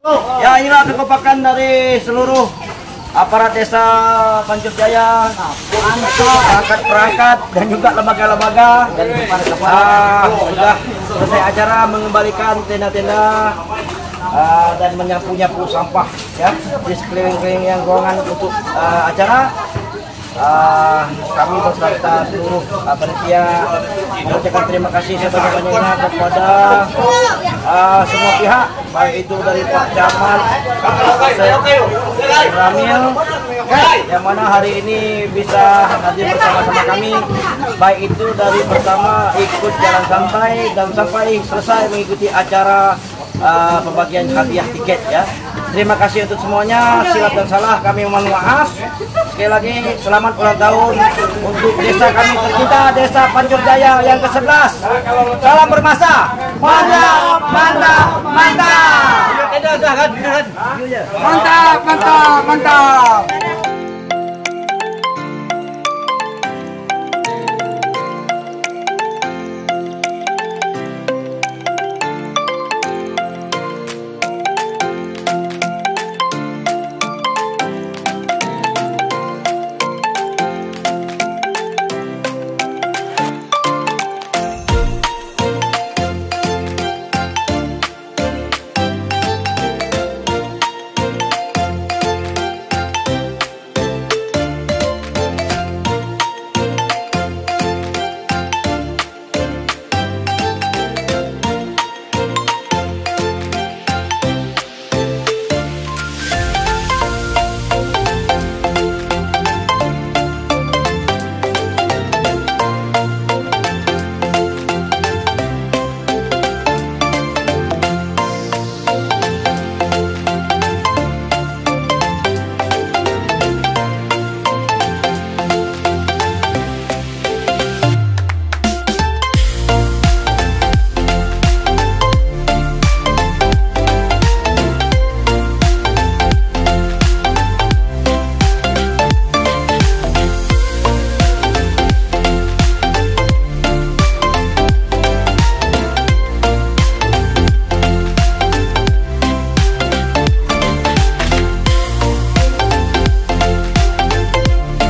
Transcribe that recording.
Ya, inilah kekompakan dari seluruh aparat desa Pancur Jaya, perangkat-perangkat dan juga lembaga-lembaga. Sudah selesai acara mengembalikan tenda-tenda dan menyapu-nyapu sampah ya di sekeliling yang ruangan untuk acara. Kami beserta seluruh panitia mengucapkan terima kasih sebanyak-banyaknya kepada semua pihak, baik itu dari Pak Camat, Ramil, yang mana hari ini bisa hadir bersama-sama kami, baik itu dari pertama ikut jalan santai dan sampai selesai mengikuti acara pembagian hadiah tiket ya. Terima kasih untuk semuanya, silap dan salah kami mohon maaf. Sekali lagi selamat ulang tahun untuk desa kami tercinta, Desa Pancur Jaya yang ke-11. Salam bermasa. Mantap, mantap, mantap. Mantap, mantap, mantap.